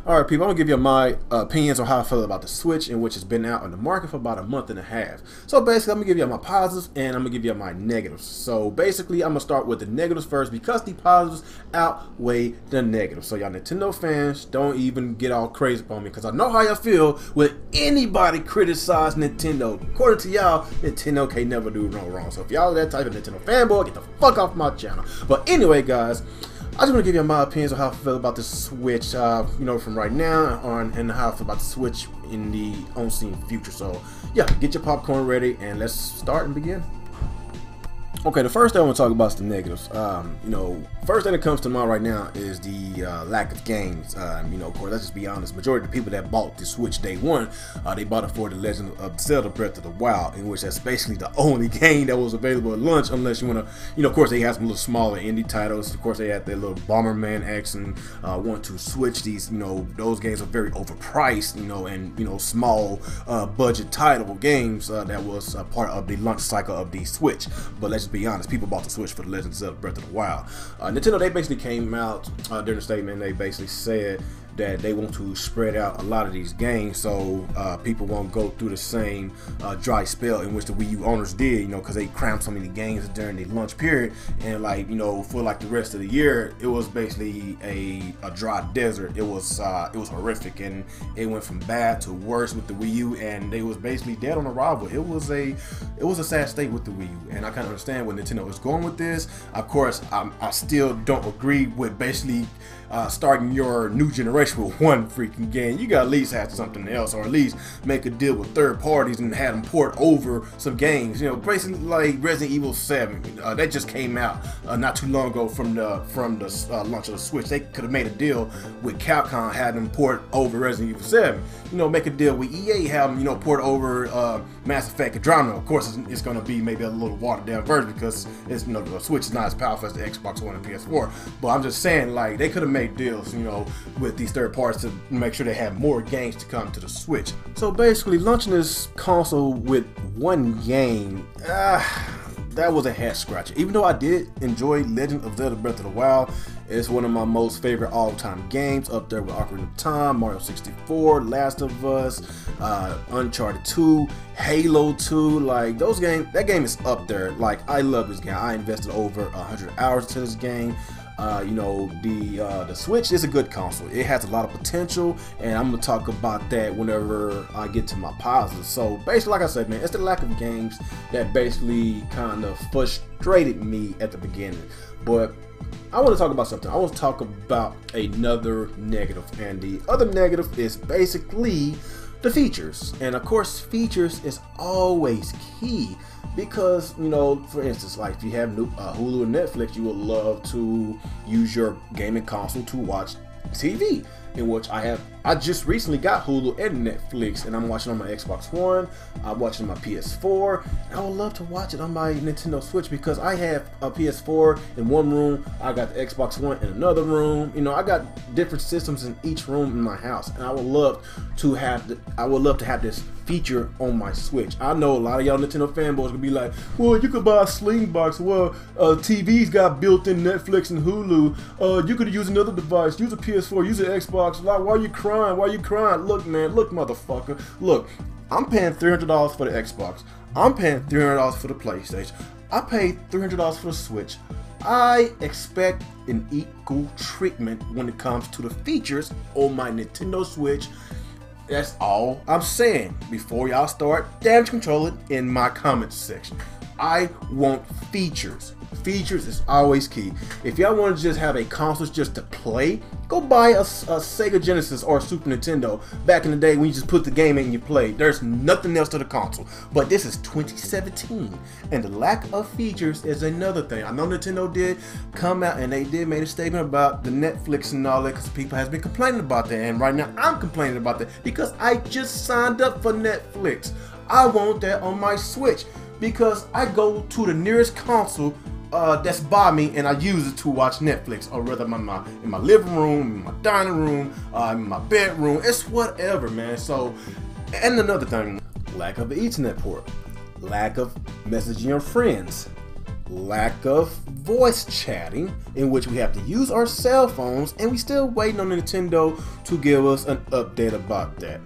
Alright people, I'm going to give you my opinions on how I feel about the Switch, in which has been out on the market for about a month and a half. So basically I'm going to give you my positives and I'm going to give you my negatives. So basically I'm going to start with the negatives first because the positives outweigh the negatives. So y'all Nintendo fans, don't even get all crazy upon me because I know how y'all feel when anybody criticize Nintendo. According to y'all, Nintendo can't never do no wrong. So if y'all are that type of Nintendo fanboy, get the fuck off my channel. But anyway guys, I just want to give you my opinions on how I feel about the Switch, you know, from right now on, and how I feel about the Switch in the unseen future. So, yeah, get your popcorn ready and let's start and begin. Okay, the first thing I want to talk about is the negatives. You know, first thing that comes to mind right now is the lack of games. You know, of course, let's just be honest. Majority of the people that bought the Switch day one, they bought it for the Legend of Zelda: Breath of the Wild, in which that's basically the only game that was available at launch, unless you want to, you know, of course, they had some little smaller indie titles. Of course, they had their little Bomberman X and want to switch these. You know, those games are very overpriced. You know, and you know, small budget title games that was part of the launch cycle of the Switch. But let's just be honest, people bought the Switch for the Legend of Zelda: Breath of the Wild. Nintendo, they basically came out during the statement. They basically said that they want to spread out a lot of these games so people won't go through the same dry spell in which the Wii U owners did, you know, because they crammed so many games during the launch period, and like, you know, for like the rest of the year it was basically a dry desert. It was horrific, and it went from bad to worse with the Wii U, and they was basically dead on arrival. It was a sad state with the Wii U, and I kind of understand where Nintendo is going with this. Of course, I still don't agree with basically starting your new generation with one freaking game. You gotta at least have something else, or at least make a deal with third parties and have them port over some games. You know, basically like Resident Evil 7 that just came out not too long ago from the launch of the Switch. They could have made a deal with Capcom, had them port over Resident Evil 7. You know, make a deal with EA, have them, you know, port over Mass Effect Andromeda. Of course, it's gonna be maybe a little watered down version because it's, you know, the Switch is not as powerful as the Xbox One and PS4. But I'm just saying, like, they could have made deals, you know, with these third parties to make sure they have more games to come to the Switch. So basically, launching this console with one game, that was a head scratcher. Even though I did enjoy Legend of Zelda: Breath of the Wild, it's one of my most favorite all-time games, up there with Ocarina of Time, Mario 64, Last of Us, Uncharted 2, Halo 2. Like, those games, that game is up there. Like, I love this game. I invested over 100 hours into this game. You know, the Switch is a good console. It has a lot of potential, and I'm gonna talk about that whenever I get to my positives. So basically, like I said, man, it's the lack of games that basically kind of frustrated me at the beginning. But I want to talk about something. I want to talk about another negative, and the other negative is basically the features. And of course, features is always key. Because, you know, for instance, like if you have Hulu and Netflix, you would love to use your gaming console to watch TV, in which I just recently got Hulu and Netflix, and I'm watching on my Xbox One, I'm watching on my PS4, and I would love to watch it on my Nintendo Switch because I have a PS4 in one room, I got the Xbox One in another room. You know, I got different systems in each room in my house, and I would love to have this feature on my Switch. I know a lot of y'all Nintendo fanboys gonna be like, well, you could buy a Sling Box. Well, TV's got built-in Netflix and Hulu. You could use another device, use a PS4, use an Xbox. Like, why are you crying? Why are you crying? Look, man, look, motherfucker. Look, I'm paying $300 for the Xbox. I'm paying $300 for the PlayStation. I paid $300 for the Switch. I expect an equal treatment when it comes to the features on my Nintendo Switch. That's all I'm saying. Before y'all start damage controlling in my comments section, I want features. Features is always key. If y'all want to just have a console just to play, go buy a Sega Genesis or a Super Nintendo. Back in the day when you just put the game in and you play, there's nothing else to the console. But this is 2017, and the lack of features is another thing. I know Nintendo did come out and they did make a statement about the Netflix and all that, because people has been complaining about that, and right now I'm complaining about that because I just signed up for Netflix. I want that on my Switch because I go to the nearest console that's by me, and I use it to watch Netflix, or whether I'm in my living room, in my dining room, in my bedroom. It's whatever, man. So, and another thing, lack of an Ethernet port, lack of messaging your friends, lack of voice chatting, in which we have to use our cell phones, and we still waiting on Nintendo to give us an update about that.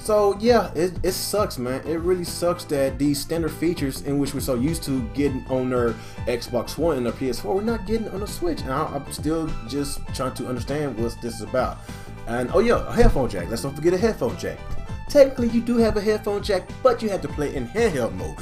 So yeah, it sucks, man. It really sucks that these standard features in which we're so used to getting on their Xbox One and their PS4, we're not getting on the Switch. And I'm still just trying to understand what this is about. And oh yeah, a headphone jack. Let's not forget a headphone jack. Technically, you do have a headphone jack, but you have to play in handheld mode.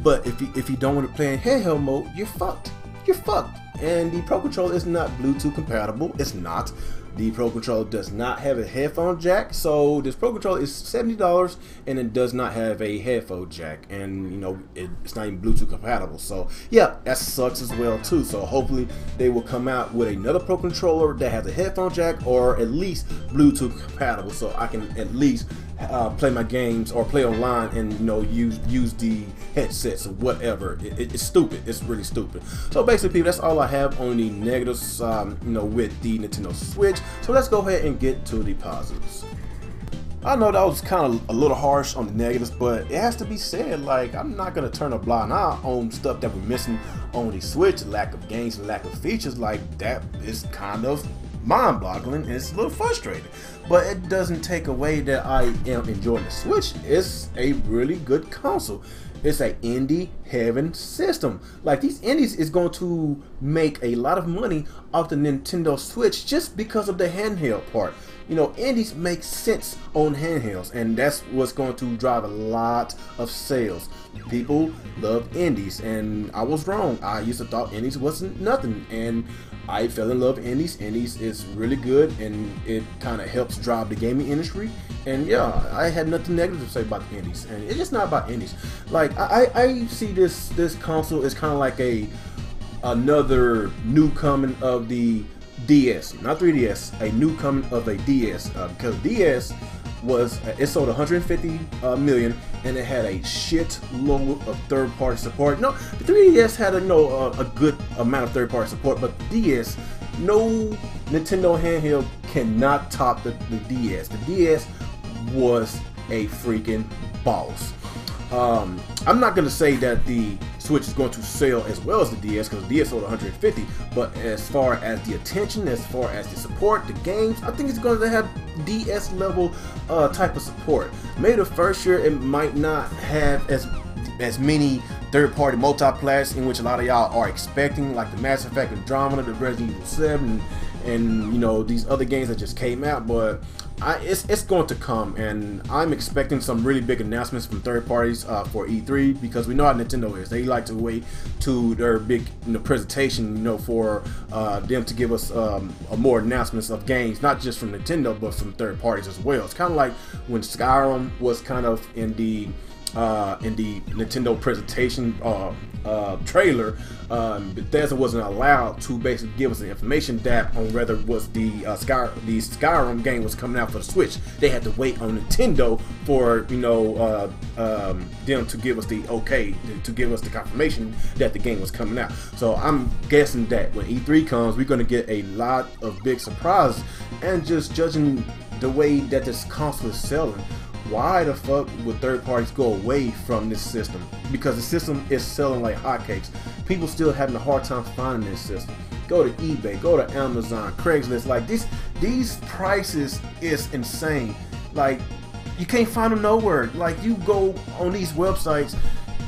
But if you don't want to play in handheld mode, you're fucked. You're fucked. And the Pro Controller is not Bluetooth compatible. It's not. The Pro Controller does not have a headphone jack, so this Pro Controller is $70 and it does not have a headphone jack, and you know it's not even Bluetooth compatible. So yeah, that sucks as well too. So hopefully they will come out with another Pro Controller that has a headphone jack or at least Bluetooth compatible, so I can at least play my games or play online and you know use the headsets or whatever. It's stupid. It's really stupid. So basically, people, that's all I have on the negatives, you know, with the Nintendo Switch. So let's go ahead and get to the positives. I know that was kind of a little harsh on the negatives, but it has to be said. Like, I'm not gonna turn a blind eye on stuff that we're missing on the Switch. Lack of games and lack of features like that is kind of mind-boggling and it's a little frustrating, but it doesn't take away that I am enjoying the Switch. It's a really good console. It's a indie heaven system. Like, these indies is going to make a lot of money off the Nintendo Switch just because of the handheld part. You know, indies make sense on handhelds, and that's what's going to drive a lot of sales. People love indies, and I was wrong. I used to thought indies wasn't nothing, and I fell in love with indies. Indies is really good, and it kind of helps drive the gaming industry. And yeah, I had nothing negative to say about the indies, and it's just not about indies. Like, I see this console is kind of like another new coming of the DS, not 3DS, a new coming of a DS, because DS was it sold 150 million, and it had a shit load of third-party support. No, the 3DS had a good amount of third-party support, but the DS, no Nintendo handheld cannot top the DS. The DS was a freaking boss. I'm not gonna say that the Switch is going to sell as well as the DS, because the DS sold 150, but as far as the attention, as far as the support, the games, I think it's going to have DS level type of support. Maybe the first year it might not have as many third-party multiplats in which a lot of y'all are expecting, like the Mass Effect Andromeda, the Resident Evil 7, and you know, these other games that just came out. But it's going to come, and I'm expecting some really big announcements from third parties for E3, because we know how Nintendo is. They like to wait to their big presentation, you know, for them to give us more announcements of games, not just from Nintendo but from third parties as well. It's kind of like when Skyrim was kind of in the Nintendo presentation trailer. Bethesda wasn't allowed to basically give us the information that on whether it was the Skyrim game was coming out for the Switch. They had to wait on Nintendo for them to give us the okay, to give us the confirmation that the game was coming out. So I'm guessing that when E3 comes, we're going to get a lot of big surprises. And just judging the way that this console is selling, why the fuck would third parties go away from this system? Because the system is selling like hotcakes. People still having a hard time finding this system. Go to eBay, go to Amazon, Craigslist. Like, these prices is insane. Like, you can't find them nowhere. Like, you go on these websites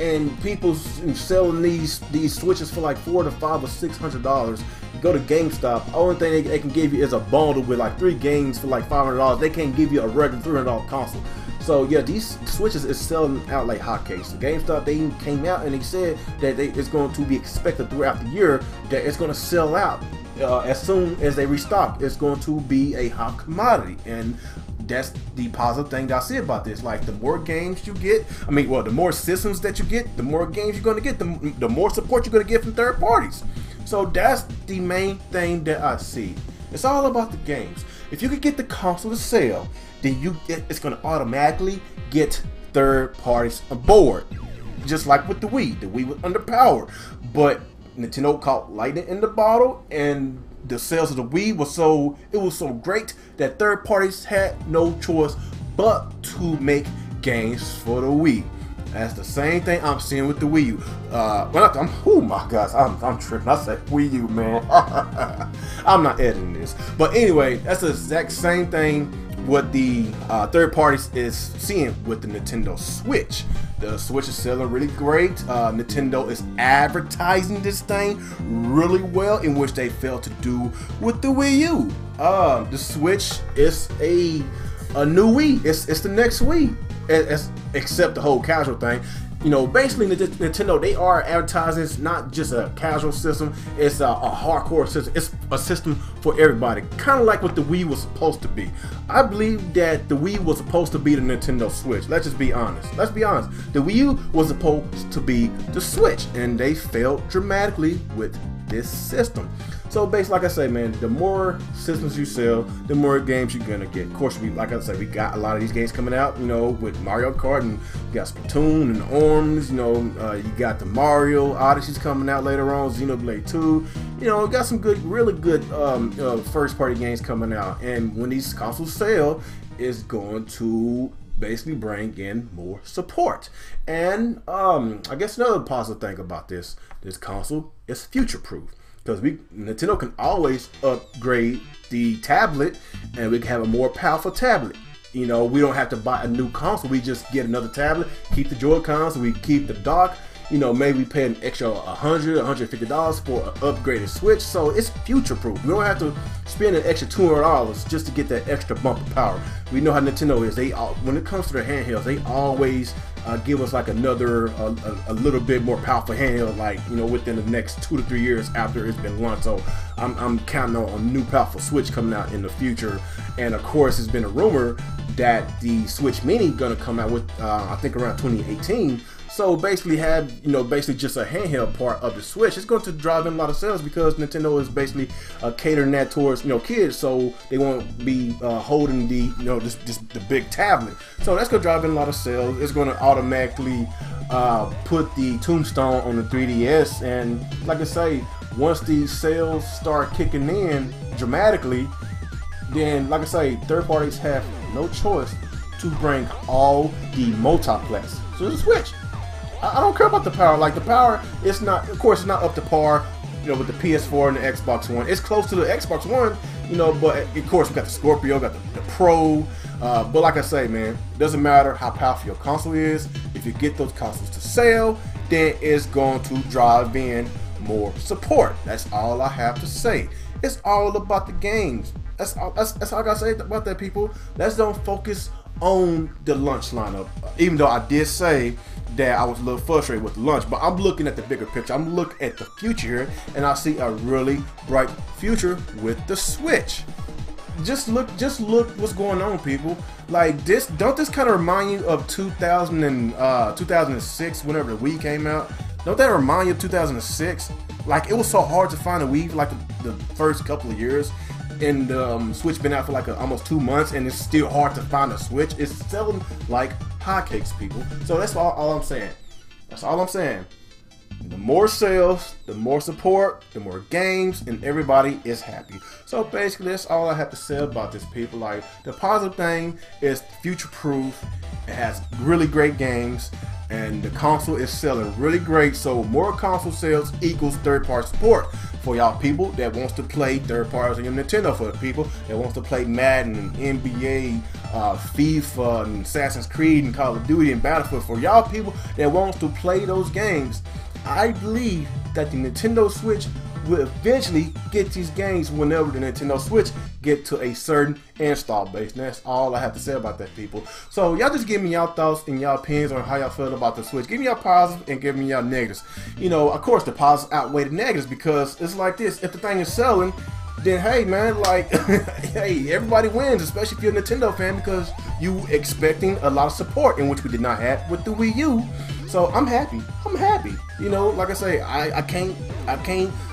and people selling these Switches for like $400 to $500 or $600. Go to GameStop. Only thing they can give you is a bundle with like 3 games for like $500. They can't give you a regular $300 console. So yeah, these Switches is selling out like hotcakes. So GameStop, they came out and they said that it's going to be expected throughout the year that it's going to sell out as soon as they restock. It's going to be a hot commodity, and that's the positive thing that I see about this. Like, the more games you get, the more systems that you get, the more games you're going to get, the more support you're going to get from third parties. So that's the main thing that I see. It's all about the games. If you could get the console to sell, then it's going to automatically get third parties on board. Just like with the Wii. The Wii was underpowered, but Nintendo caught lightning in the bottle, and the sales of the Wii was so great that third parties had no choice but to make games for the Wii. That's the same thing I'm seeing with the Wii U. Oh my gosh, I'm tripping. I said Wii U, man. I'm not editing this. But anyway, that's the exact same thing what the third parties is seeing with the Nintendo Switch. The Switch is selling really great. Nintendo is advertising this thing really well, in which they failed to do with the Wii U. The Switch is a new Wii. It's the next Wii. Except the whole casual thing. You know, basically Nintendo, they are advertising. It's not just a casual system, it's a hardcore system. It's a system for everybody, kind of like what the Wii was supposed to be. I believe that the Wii was supposed to be the Nintendo Switch. Let's just be honest. Let's be honest. The Wii U was supposed to be the Switch, and they failed dramatically with this system. So basically, like I say, man, the more systems you sell, the more games you're gonna get. Of course, like I said, we got a lot of these games coming out, you know, with Mario Kart, and you got Splatoon and ARMS, you know, you got the Mario Odysseys coming out later on, Xenoblade 2, you know, got some good, really good first-party games coming out. And when these consoles sell, it's going to basically bring in more support. And I guess another positive thing about this console is future-proof. Because Nintendo can always upgrade the tablet, and we can have a more powerful tablet. You know, we don't have to buy a new console. We just get another tablet, keep the Joy-Cons, we keep the dock. You know, maybe we pay an extra $100, $150 for an upgraded Switch. So it's future-proof. We don't have to spend an extra $200 just to get that extra bump of power. We know how Nintendo is. When it comes to their handhelds, they always give us like another a little bit more powerful handheld, like, you know, within the next 2 to 3 years after it's been launched. So I'm counting on a new powerful Switch coming out in the future. And of course, it's been a rumor that the Switch Mini gonna come out with I think around 2018. So basically basically just a handheld part of the Switch. It's going to drive in a lot of sales because Nintendo is basically catering that towards, you know, kids, so they won't be holding the, you know, the big tablet. So that's going to drive in a lot of sales. It's going to automatically put the tombstone on the 3DS, and like I say, once these sales start kicking in dramatically, then like I say, third parties have no choice to bring all the multiplex to the Switch. I don't care about the power. Like, the power, it's not, of course, it's not up to par, you know, with the PS4 and the Xbox One. It's close to the Xbox One, you know, but of course we got the Scorpio, got the Pro. But like I say, man, it doesn't matter how powerful your console is. If you get those consoles to sell, then it's going to drive in more support. That's all I have to say. It's all about the games. That's all I gotta say about that, people. Let's don't focus on the launch lineup. Even though I did say that I was a little frustrated with the launch, but I'm looking at the bigger picture. I'm looking at the future here, and I see a really bright future with the Switch. Just look what's going on, people. Like, don't this kind of remind you of 2006, whenever the Wii came out? Don't that remind you of 2006? Like, it was so hard to find a Wii for like the first couple of years, and Switch been out for like almost 2 months, and it's still hard to find a Switch. It's selling like hotcakes, people. So that's all I'm saying. That's all I'm saying. The more sales, the more support, the more games, and everybody is happy. So basically, that's all I have to say about this, people. Like, the positive thing is future-proof. It has really great games, and the console is selling really great. So more console sales equals third-party support for y'all people that wants to play third parties on your Nintendo. For the people that wants to play Madden and NBA, FIFA and Assassin's Creed and Call of Duty and Battlefield. For y'all people that wants to play those games, I believe that the Nintendo Switch will eventually get these games whenever the Nintendo Switch get to a certain install base. And that's all I have to say about that, people. So y'all just give me y'all thoughts and y'all opinions on how y'all feel about the Switch. Give me y'all positives and give me y'all negatives. You know, of course, the positives outweigh the negatives, because it's like this: if the thing is selling, then hey, man, like, hey, everybody wins, especially if you're a Nintendo fan, because you expecting a lot of support, in which we did not have with the Wii U. So I'm happy. I'm happy. You know, like I say, I can't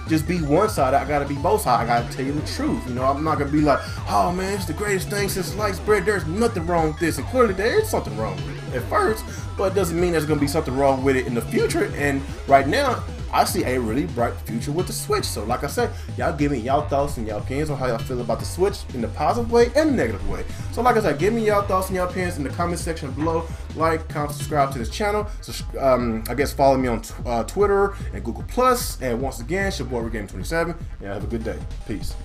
just be one side. I gotta be both sides. I gotta tell you the truth. You know, I'm not gonna be like, oh man, it's the greatest thing since sliced bread. There's nothing wrong with this, and clearly there is something wrong with it at first, but it doesn't mean there's gonna be something wrong with it in the future. And right now, I see a really bright future with the Switch. So like I said, y'all give me y'all thoughts and y'all opinions on how y'all feel about the Switch in the positive way and the negative way. So like I said, give me y'all thoughts and y'all opinions in the comment section below. Like, comment, subscribe to this channel. So I guess follow me on Twitter and Google+. And once again, it's your boy Game27, and have a good day. Peace.